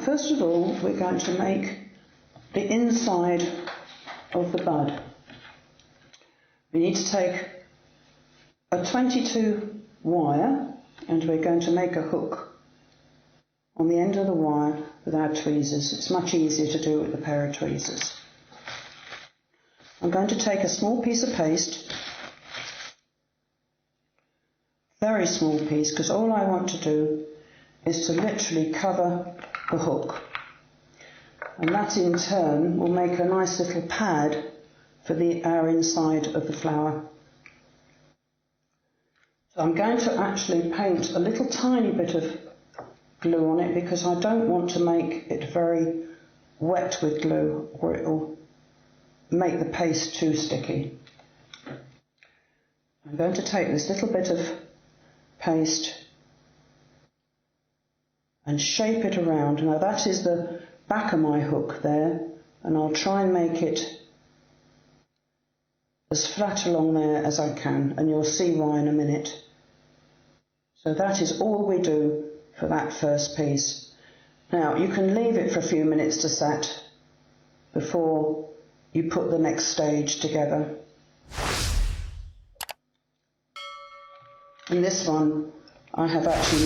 first of all, we're going to make the inside of the bud. We need to take a 22 wire and we're going to make a hook on the end of the wire with our tweezers. It's much easier to do with a pair of tweezers. I'm going to take a small piece of paste, very small piece, because all I want to do is to literally cover the hook, and that in turn will make a nice little pad for our inside of the flower. So I'm going to actually paint a little tiny bit of glue on it because I don't want to make it very wet with glue or it will make the paste too sticky. I'm going to take this little bit of paste and shape it around. Now that is the back of my hook there, and I'll try and make it as flat along there as I can, and you'll see why in a minute. So that is all we do for that first piece. Now you can leave it for a few minutes to set before you put the next stage together. In this one I have actually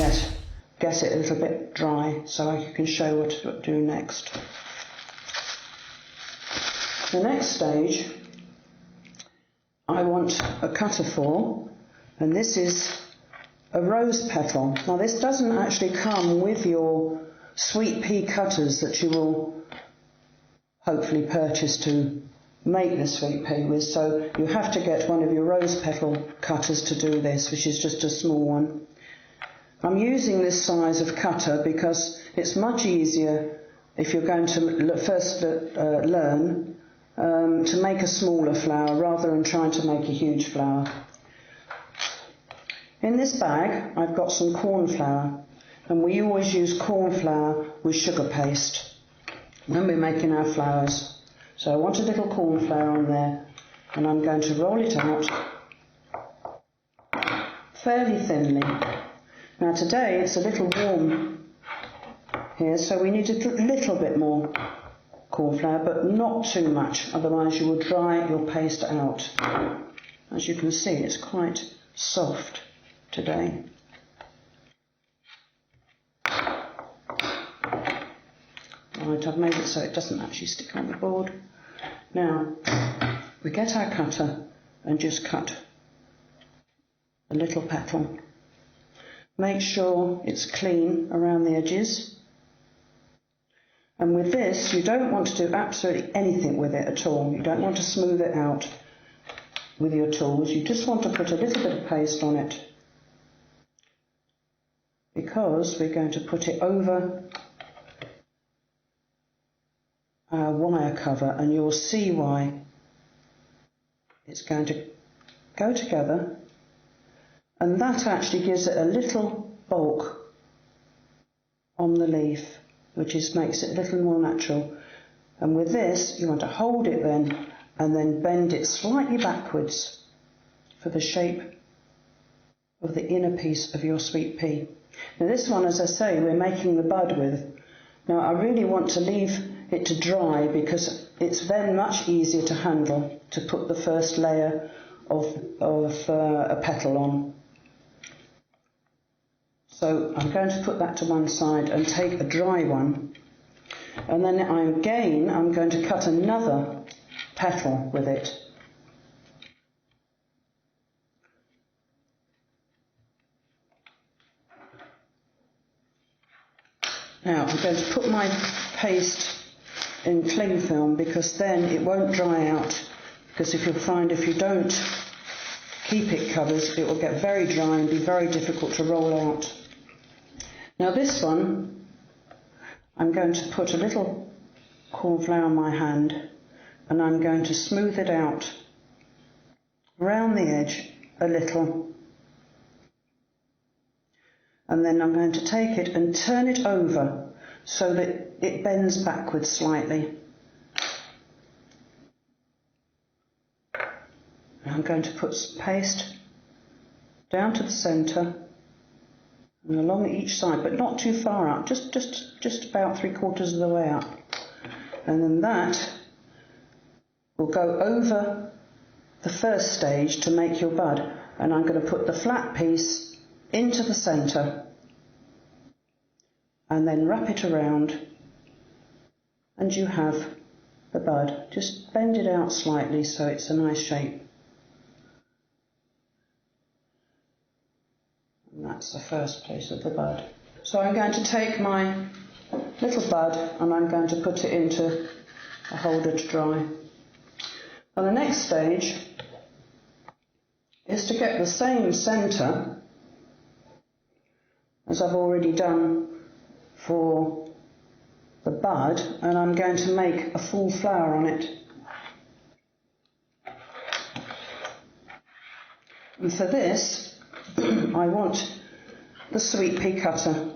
get it a little bit dry so I can show what to do next. The next stage I want a cutter for, and this is a rose petal. Now this doesn't actually come with your sweet pea cutters that you will hopefully purchase to make the sweet pea with, so you have to get one of your rose petal cutters to do this, which is just a small one. I'm using this size of cutter because it's much easier if you're going to first learn to make a smaller flower rather than trying to make a huge flower. In this bag I've got some corn flour, and we always use corn flour with sugar paste when we're making our flowers. So I want a little corn flour on there, and I'm going to roll it out fairly thinly. Now today it's a little warm here, so we need a little bit more corn flour, but not too much, otherwise you will dry your paste out. As you can see, it's quite soft today. Right, I've made it so it doesn't actually stick on the board. Now, we get our cutter and just cut a little petal. Make sure it's clean around the edges. And with this, you don't want to do absolutely anything with it at all. You don't want to smooth it out with your tools. You just want to put a little bit of paste on it, because we're going to put it over our wire cover, and you'll see why it's going to go together, and that actually gives it a little bulk on the leaf, which makes it a little more natural. And with this you want to hold it then and then bend it slightly backwards for the shape of the inner piece of your sweet pea. Now this one, as I say, we're making the bud with. Now I really want to leave it to dry because it's then much easier to handle to put the first layer of a petal on. So I'm going to put that to one side and take a dry one, and then I'm going to cut another petal with it. Now I'm going to put my paste in cling film because then it won't dry out, because if you'll find if you don't keep it covered it will get very dry and be very difficult to roll out. Now this one I'm going to put a little corn flour in my hand and I'm going to smooth it out around the edge a little, and then I'm going to take it and turn it over so that it bends backwards slightly. And I'm going to put some paste down to the centre and along each side, but not too far up, just about 3/4 of the way up. And then that will go over the first stage to make your bud. And I'm going to put the flat piece into the centre and then wrap it around, and you have the bud. Just bend it out slightly so it's a nice shape. And that's the first place of the bud. So I'm going to take my little bud and I'm going to put it into a holder to dry. And the next stage is to get the same centre as I've already done for the bud, and I'm going to make a full flower on it. And for this I want the sweet pea cutter.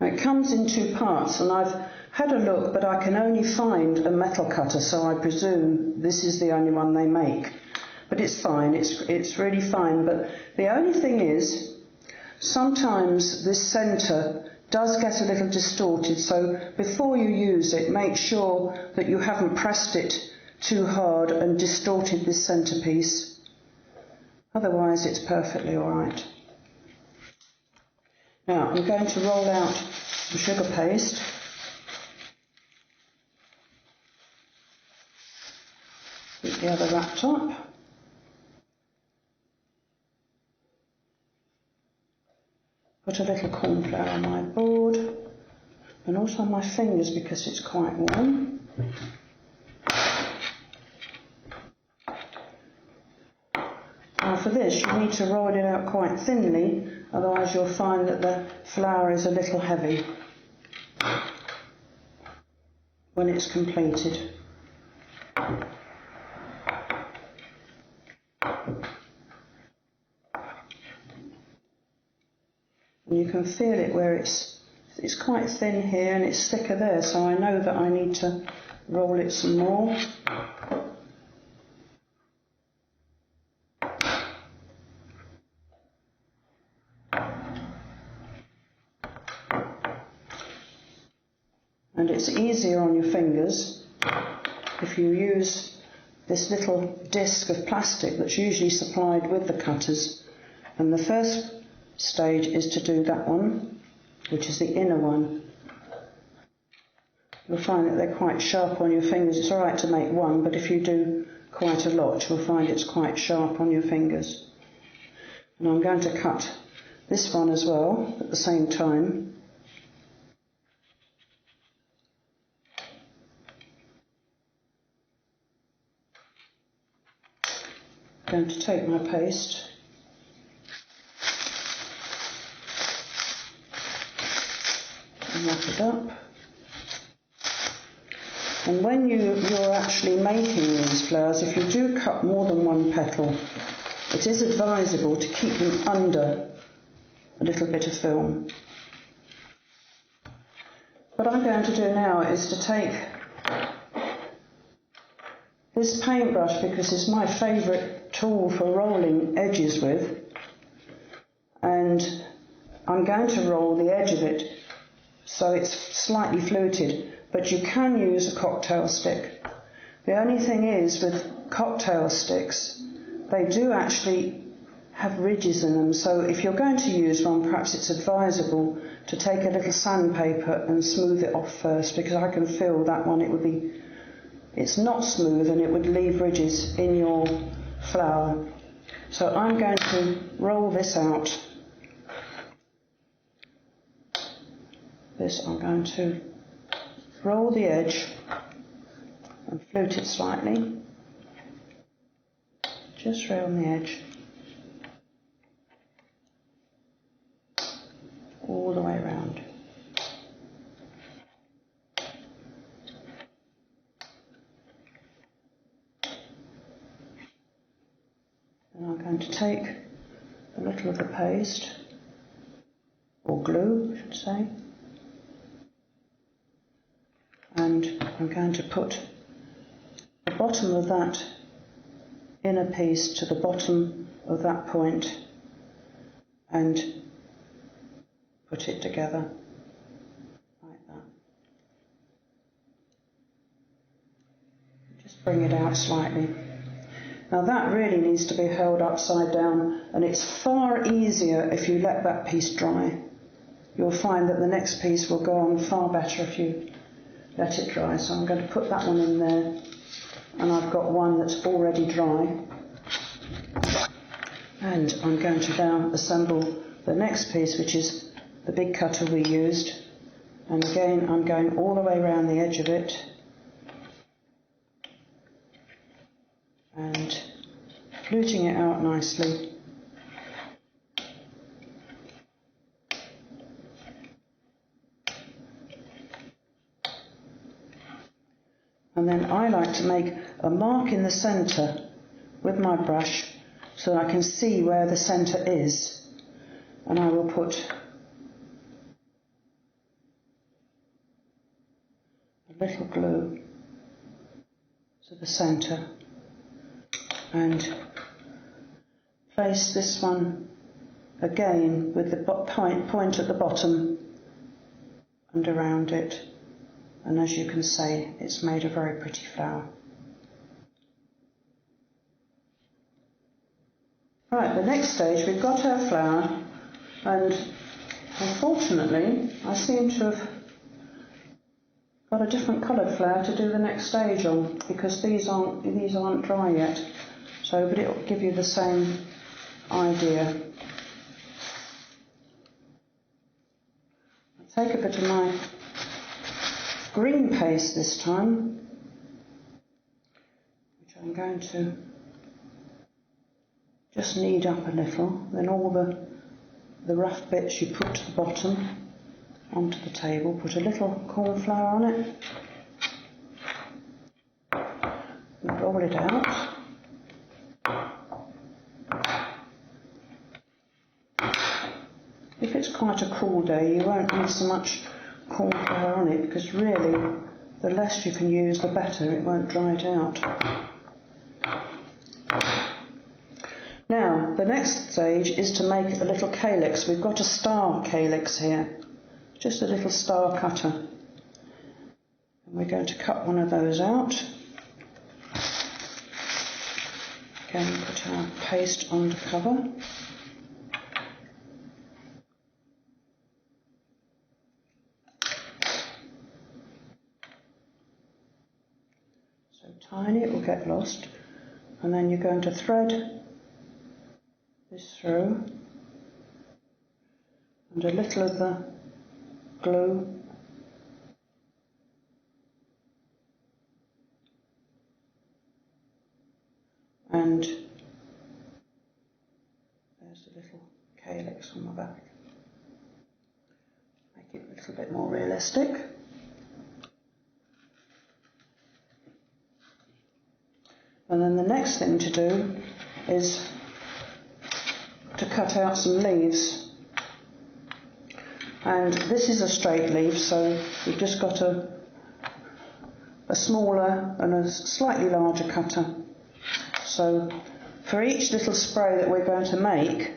Now it comes in two parts, and I've had a look, but I can only find a metal cutter, so I presume this is the only one they make. But it's fine, it's really fine. But the only thing is, sometimes this centre does get a little distorted, so before you use it, make sure that you haven't pressed it too hard and distorted this centrepiece. Otherwise it's perfectly alright. Now I'm going to roll out the sugar paste. Keep the other wrapped up. Put a little corn flour on my board and also on my fingers because it's quite warm. Now for this you need to roll it out quite thinly, otherwise you'll find that the flour is a little heavy when it's completed. And you can feel it where it's quite thin here and it's thicker there, so I know that I need to roll it some more. And it's easier on your fingers if you use this little disc of plastic that's usually supplied with the cutters. And the first stage is to do that one, which is the inner one. You'll find that they're quite sharp on your fingers. It's alright to make one, but if you do quite a lot, you'll find it's quite sharp on your fingers. And I'm going to cut this one as well at the same time. I'm going to take my paste and wrap it up. And when you're actually making these flowers, if you do cut more than one petal, it is advisable to keep them under a little bit of film. What I'm going to do now is to take this paintbrush, because it's my favourite tool for rolling edges with, and I'm going to roll the edge of it so it's slightly fluted, but you can use a cocktail stick. The only thing is, with cocktail sticks, they do actually have ridges in them, so if you're going to use one, perhaps it's advisable to take a little sandpaper and smooth it off first, because I can feel that one it's not smooth and it would leave ridges in your flower. So I'm going to roll this out. I'm going to roll the edge and flute it slightly, just round the edge, all the way around. And I'm going to take a little of the paste, or glue I should say, and I'm going to put the bottom of that inner piece to the bottom of that point and put it together like that. Just bring it out slightly. Now that really needs to be held upside down, and it's far easier if you let that piece dry. You'll find that the next piece will go on far better if you let it dry. So I'm going to put that one in there, and I've got one that's already dry. And I'm going to now assemble the next piece, which is the big cutter we used. And again, I'm going all the way around the edge of it and fluting it out nicely. And then I like to make a mark in the centre with my brush so I can see where the centre is, and I will put a little glue to the centre and place this one again with the point at the bottom and around it, and as you can see, it's made a very pretty flower. Right, the next stage, we've got our flower, and unfortunately I seem to have got a different coloured flower to do the next stage on, because these aren't dry yet. So, but it'll give you the same idea. I'll take a bit of my green paste this time, which I'm going to just knead up a little. Then all the rough bits you put to the bottom onto the table. Put a little corn flour on it and roll it out. If it's quite a cool day, you won't need so much corn flour on it, because really the less you can use the better, it won't dry it out. Now the next stage is to make a little calyx. We've got a star calyx here, just a little star cutter, and we're going to cut one of those out. Again, put our paste on to cover. So tiny it will get lost, and then you're going to thread this through, and a little of the glue and there's a little calyx on the back. Make it a little bit more realistic. And then the next thing to do is to cut out some leaves. And this is a straight leaf, so we've just got a smaller and a slightly larger cutter. So for each little spray that we're going to make,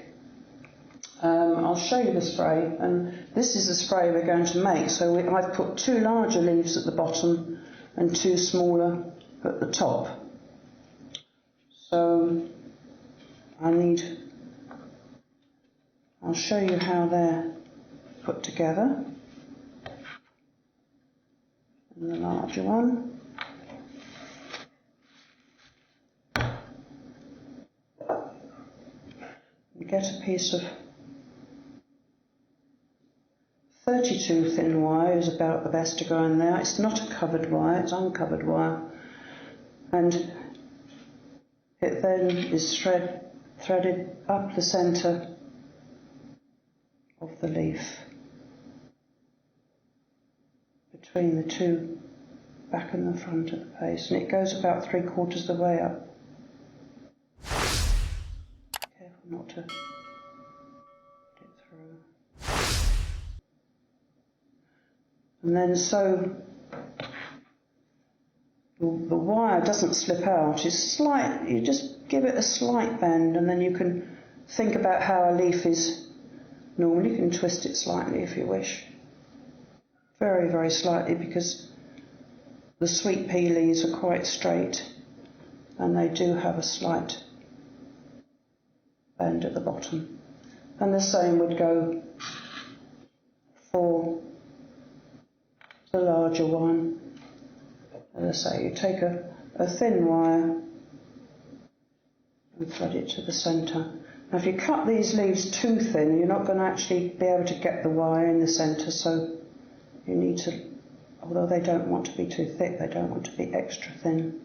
I'll show you the spray, and this is the spray we're going to make. So I've put 2 larger leaves at the bottom and 2 smaller at the top. So I'll show you how they're put together. And the larger one. You get a piece of 32 thin wire is about the best to go in there. It's not a covered wire, it's uncovered wire. And it then is threaded up the centre of the leaf between the 2 back and the front of the base, and it goes about 3/4 of the way up. Careful not to get it through. And then so the wire doesn't slip out. It's slight. You just give it a slight bend, and then you can think about how a leaf is Normally you can twist it slightly if you wish. Very, very slightly, because the sweet pea leaves are quite straight and they do have a slight bend at the bottom. And the same would go for the larger one. As I say, you take a thin wire and thread it to the centre. Now if you cut these leaves too thin, you're not going to actually be able to get the wire in the centre, so you need to, although they don't want to be too thick, they don't want to be extra thin.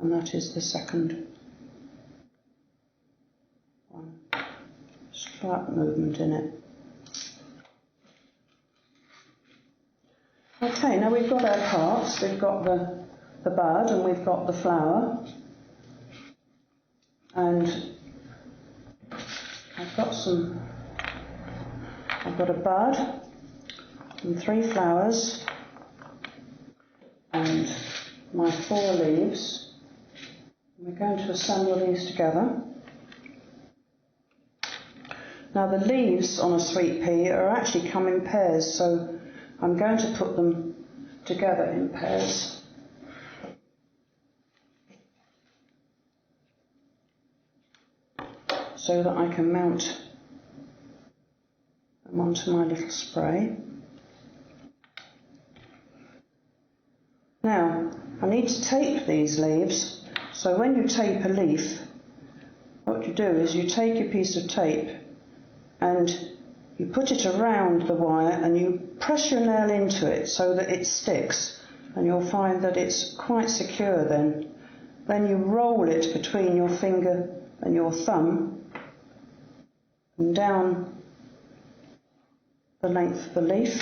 And that is the second one. Slight movement in it. Okay, now we've got our parts. We've got the bud and we've got the flower. And I've got a bud and 3 flowers and my 4 leaves. We're going to assemble these together. Now the leaves on a sweet pea are actually come in pairs, so I'm going to put them together in pairs. So that I can mount them onto my little spray. Now, I need to tape these leaves, so when you tape a leaf, what you do is you take a piece of tape and you put it around the wire and you press your nail into it so that it sticks, and you'll find that it's quite secure then. Then you roll it between your finger and your thumb and down the length of the leaf,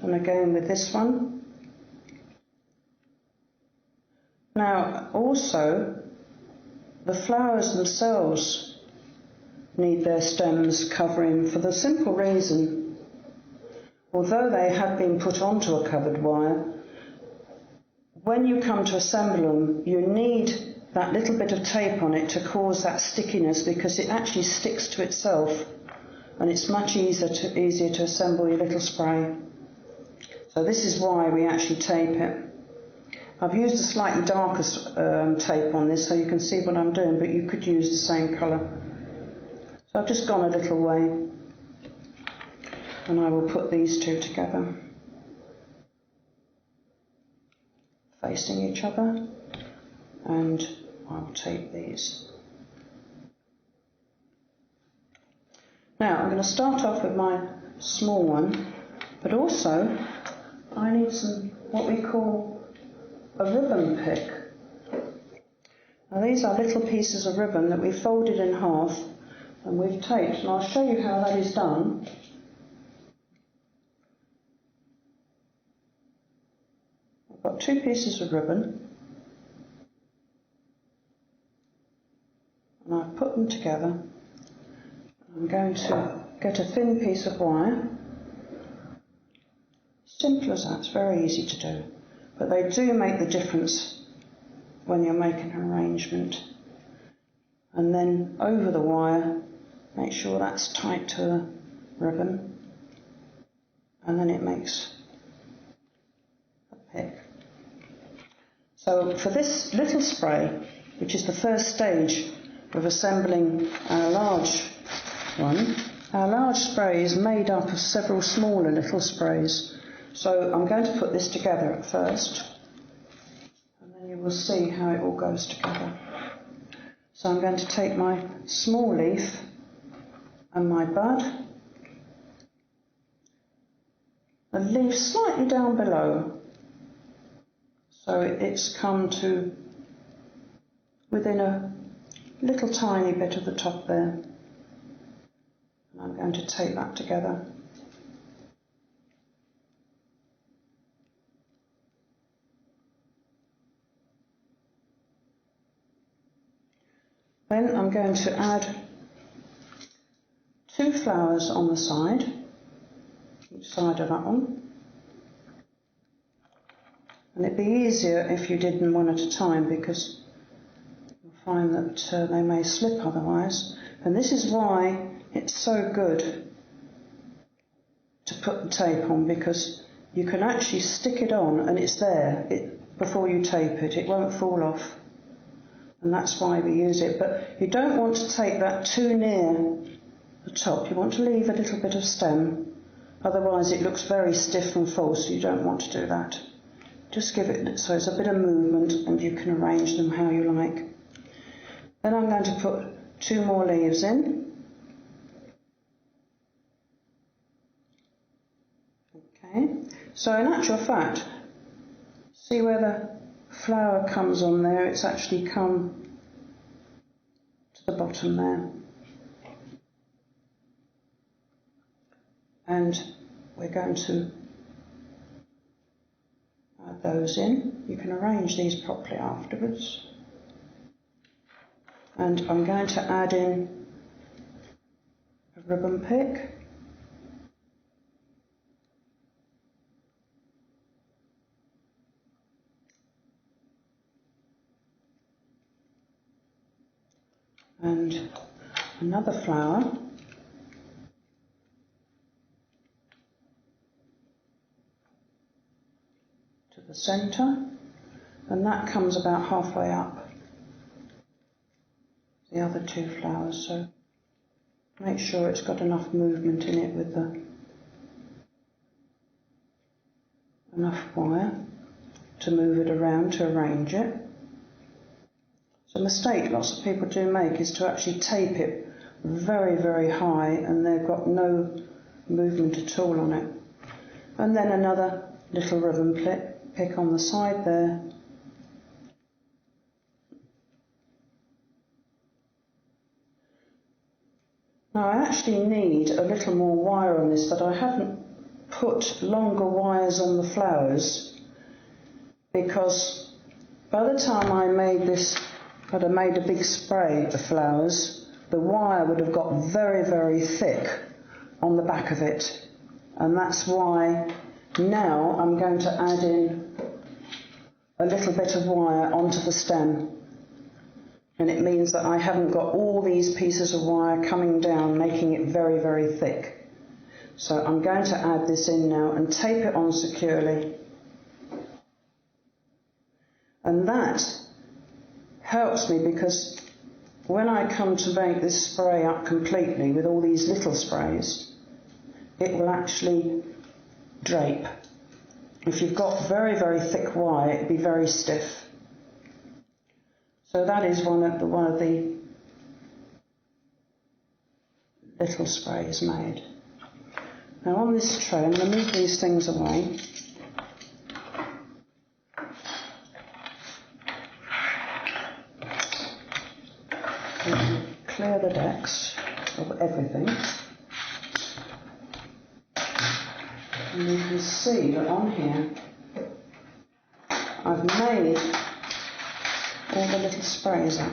and again with this one. Now also the flowers themselves need their stems covering, for the simple reason, although they have been put onto a covered wire, when you come to assemble them you need that little bit of tape on it to cause that stickiness, because it actually sticks to itself and it's much easier to assemble your little spray. So this is why we actually tape it. I've used a slightly darker tape on this so you can see what I'm doing, but you could use the same colour. So I've just gone a little way and I will put these two together, facing each other, and I'll tape these. Now I'm going to start off with my small one, but also I need some what we call a ribbon pick. Now these are little pieces of ribbon that we've folded in half and we've taped, and I'll show you how that is done. I've got 2 pieces of ribbon and I've put them together. I'm going to get a thin piece of wire. Simple as that, it's very easy to do, but they do make the difference when you're making an arrangement. And then over the wire, make sure that's tight to the ribbon, and then it makes a pick. So for this little spray, which is the first stage of assembling our large one, our large spray is made up of several smaller little sprays. So I'm going to put this together at first, and then you will see how it all goes together. So I'm going to take my small leaf and my bud, the leaf slightly down below, so it's come to within a little tiny bit of the top there. And I'm going to tape that together. Then I'm going to add 2 flowers on the side, each side of that one. And it'd be easier if you did them one at a time, because you'll find that they may slip otherwise. And this is why it's so good to put the tape on, because you can actually stick it on and it's there before you tape it. It won't fall off. And that's why we use it. But you don't want to take that too near the top. You want to leave a little bit of stem. Otherwise it looks very stiff and false. You don't want to do that. Just give it so it's a bit of movement and you can arrange them how you like. Then I'm going to put 2 more leaves in. Okay, so in actual fact, see where the flower comes on there, it's actually come to the bottom there. And we're going to add those in. You can arrange these properly afterwards. And I'm going to add in a ribbon pick. And another flower. To the centre, and that comes about halfway up the other 2 flowers, so make sure it's got enough movement in it with enough wire to move it around to arrange it. So a mistake lots of people do make is to actually tape it very, very high and they've got no movement at all on it. And then another little ribbon pick on the side there. Now I actually need a little more wire on this, but I haven't put longer wires on the flowers because by the time I made this, I'd have made a big spray of flowers, the wire would have got very, very thick on the back of it. And that's why now I'm going to add in a little bit of wire onto the stem. And it means that I haven't got all these pieces of wire coming down, making it very, very thick. So I'm going to add this in now and tape it on securely. And that helps me because when I come to make this spray up completely with all these little sprays, it will actually drape. If you've got very, very thick wire, it'd be very stiff. So that is one of the little sprays made. Now on this tray, I'm going to move these things away. And clear the decks of everything. And you can see that on here I've made all the little sprays up.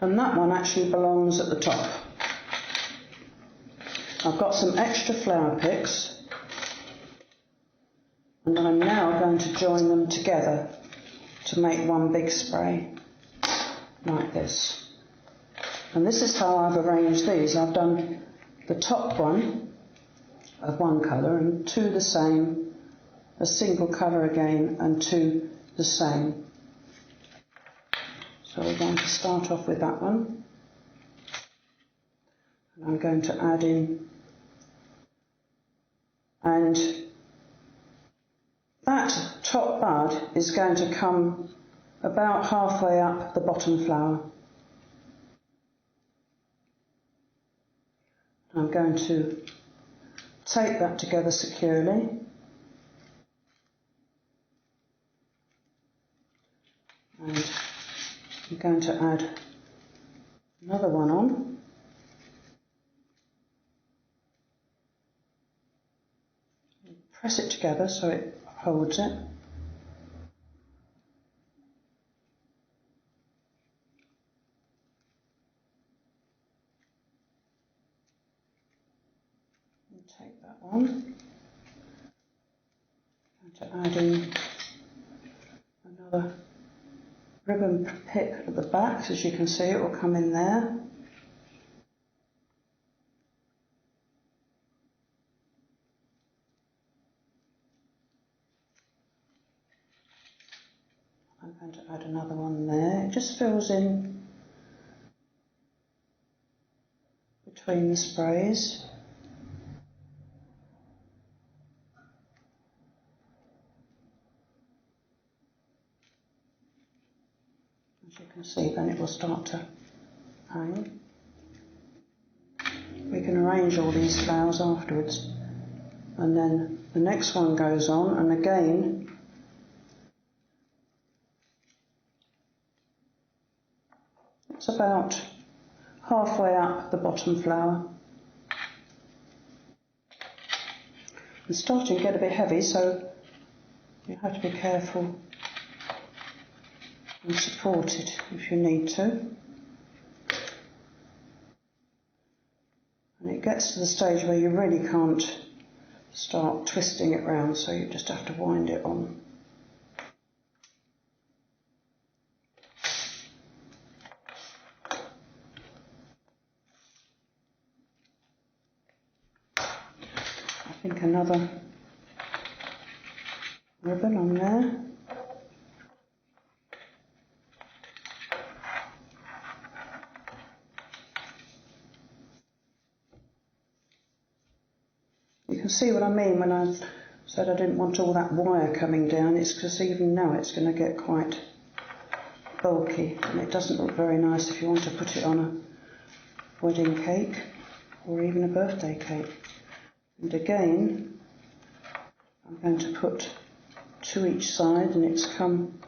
And that one actually belongs at the top. I've got some extra flower picks and I'm now going to join them together to make one big spray like this. And this is how I've arranged these. I've done the top one of one colour and 2 the same, a single colour again and 2 the same. So we're going to start off with that one. And I'm going to add in, and that top bud is going to come about halfway up the bottom flower. I'm going to tape that together securely. And I'm going to add another one on. Press it together so it holds it. And take that one. I'm going to add in another ribbon pick at the back, so as you can see it will come in there. I'm going to add another one there. It just fills in between the sprays. As you can see, then it will start to hang. We can arrange all these flowers afterwards, and then the next one goes on, and again it's about halfway up the bottom flower. It's starting to get a bit heavy, so you have to be careful and support it if you need to. And it gets to the stage where you really can't start twisting it round, so you just have to wind it on. I think another ribbon on there. You can see what I mean when I said I didn't want all that wire coming down. It's because even now it's going to get quite bulky, and it doesn't look very nice if you want to put it on a wedding cake or even a birthday cake. And again, I'm going to put 2 each side, and it's come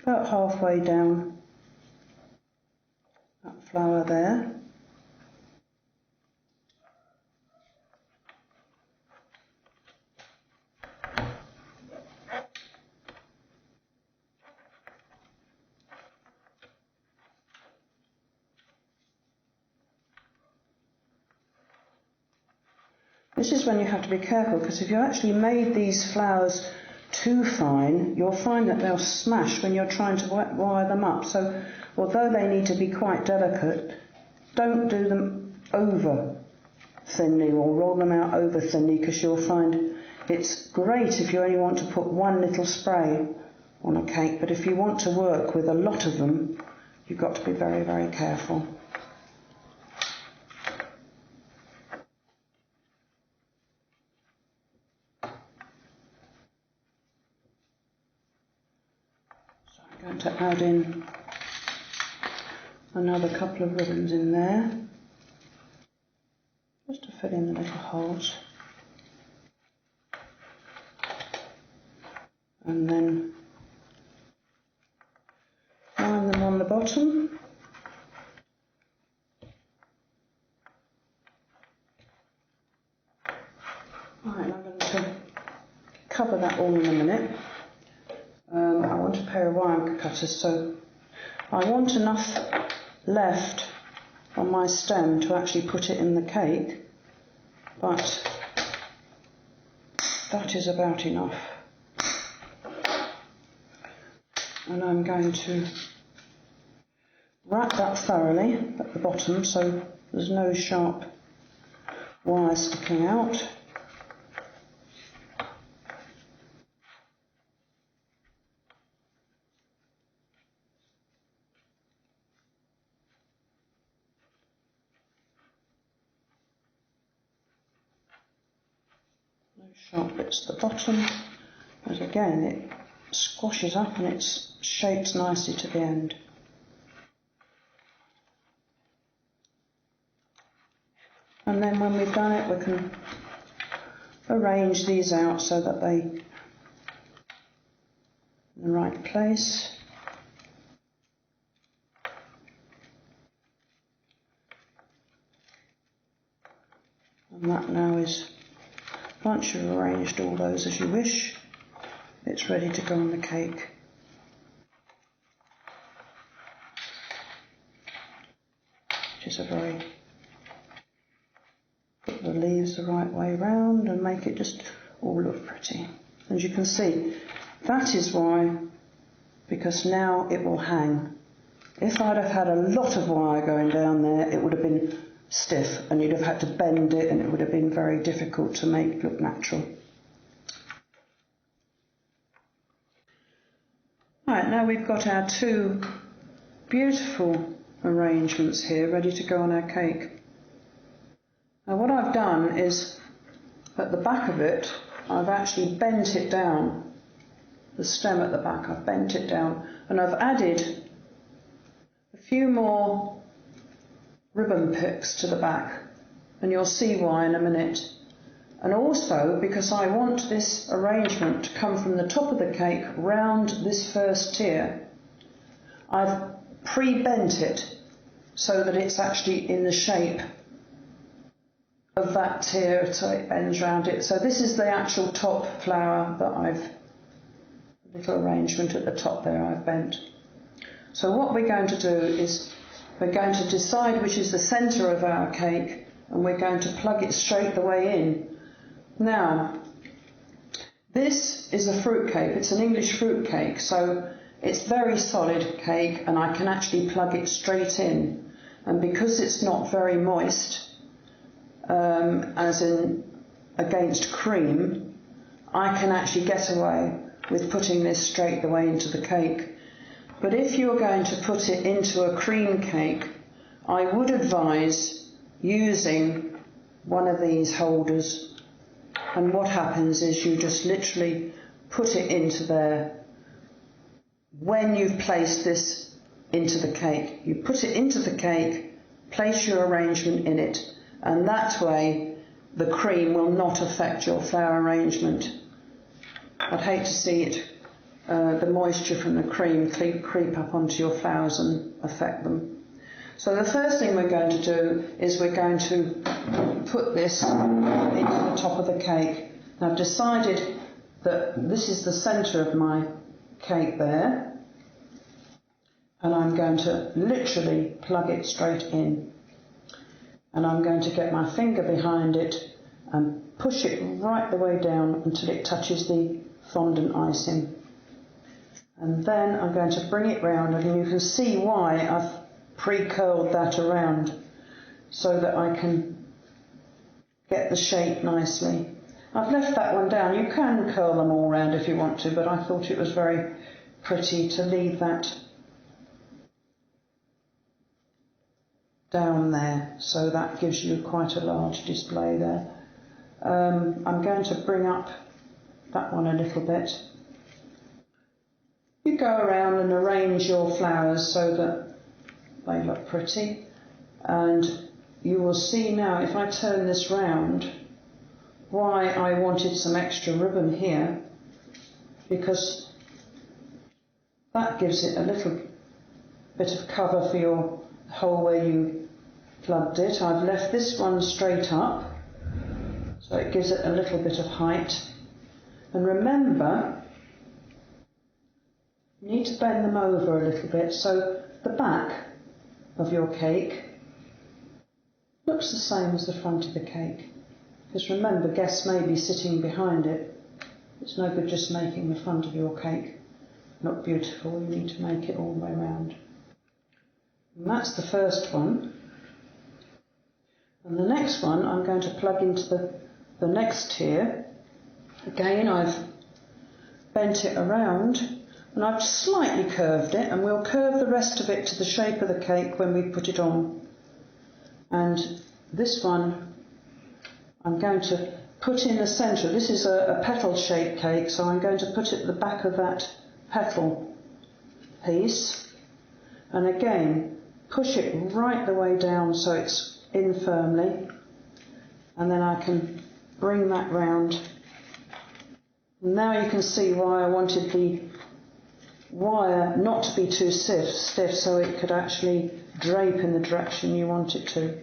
about halfway down that flower there. This is when you have to be careful, because if you actually made these flowers too fine, you'll find that they'll smash when you're trying to wire them up. So although they need to be quite delicate, don't do them over thinly or roll them out over thinly, because you'll find it's great if you only want to put one little spray on a cake, but if you want to work with a lot of them, you've got to be very, very careful. I'm going to add in another couple of ribbons in there, just to fill in the little holes, and then line them on the bottom. Right, I'm going to cover that all in a minute. I want a pair of wire cutters, so I want enough left on my stem to actually put it in the cake, but that is about enough. And I'm going to wrap that thoroughly at the bottom so there's no sharp wire sticking out. No sharp bits at the bottom, as again it squashes up and it's shaped nicely to the end. And then when we've done it, we can arrange these out so that they're in the right place. And that now is, once you've arranged all those as you wish, it's ready to go on the cake. Which is a very, put the leaves the right way round and make it just all look pretty. As you can see, that is why because now it will hang. If I'd have had a lot of wire going down there, it would have been stiff and you'd have had to bend it and it would have been very difficult to make look natural. Right, now we've got our two beautiful arrangements here ready to go on our cake. Now what I've done is, at the back of it, I've actually bent it down. The stem at the back, I've bent it down, and I've added a few more ribbon picks to the back, and you'll see why in a minute. And also because I want this arrangement to come from the top of the cake round this first tier, I've pre-bent it so that it's actually in the shape of that tier, so it bends round it. So this is the actual top flower that I've, little arrangement at the top there I've bent. So what we're going to do is we're going to decide which is the centre of our cake, and we're going to plug it straight the way in. Now, this is a fruit cake, it's an English fruit cake, so it's very solid cake and I can actually plug it straight in. And because it's not very moist, as in against cream, I can actually get away with putting this straight the way into the cake. But if you're going to put it into a cream cake, I would advise using one of these holders. And what happens is you just literally put it into there. When you've placed this into the cake, you put it into the cake, place your arrangement in it, and that way the cream will not affect your flower arrangement. I'd hate to see it, the moisture from the cream creep up onto your flowers and affect them. So the first thing we're going to do is we're going to put this into the top of the cake. Now I've decided that this is the centre of my cake there, and I'm going to literally plug it straight in. And I'm going to get my finger behind it and push it right the way down until it touches the fondant icing. And then I'm going to bring it round, and you can see why I've pre-curled that around so that I can get the shape nicely. I've left that one down. You can curl them all round if you want to, but I thought it was very pretty to leave that down there, so that gives you quite a large display there. I'm going to bring up that one a little bit. You go around and arrange your flowers so that they look pretty, and you will see now if I turn this round why I wanted some extra ribbon here, because that gives it a little bit of cover for your hole where you plugged it. I've left this one straight up so it gives it a little bit of height, and remember you need to bend them over a little bit so the back of your cake looks the same as the front of the cake, because remember, guests may be sitting behind it. It's no good just making the front of your cake look beautiful, you need to make it all the way around. And that's the first one. And the next one I'm going to plug into the next tier. Again, I've bent it around and I've slightly curved it, and we'll curve the rest of it to the shape of the cake when we put it on. And this one I'm going to put in the centre. This is a petal shaped cake, so I'm going to put it at the back of that petal piece, and again push it right the way down so it's in firmly, and then I can bring that round. Now you can see why I wanted the wire not to be too stiff so it could actually drape in the direction you want it to.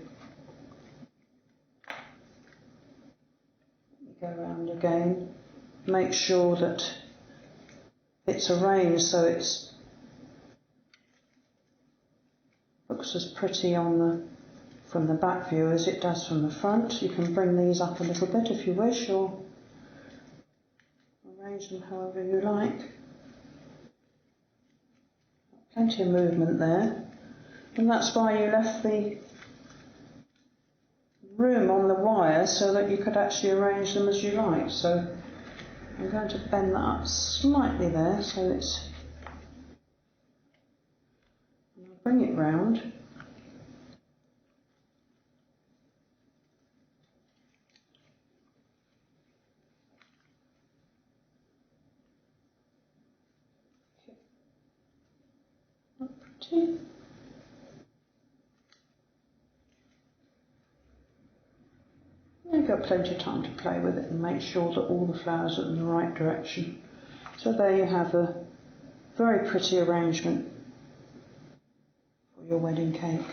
Go around again, make sure that it's arranged so it's looks as pretty from the back view as it does from the front. You can bring these up a little bit if you wish, or arrange them however you like. Plenty of movement there, and that's why you left the room on the wire so that you could actually arrange them as you like. So I'm going to bend that up slightly there so it's, I'll bring it round. Not pretty. You've got plenty of time to play with it and make sure that all the flowers are in the right direction. So there you have a very pretty arrangement for your wedding cake.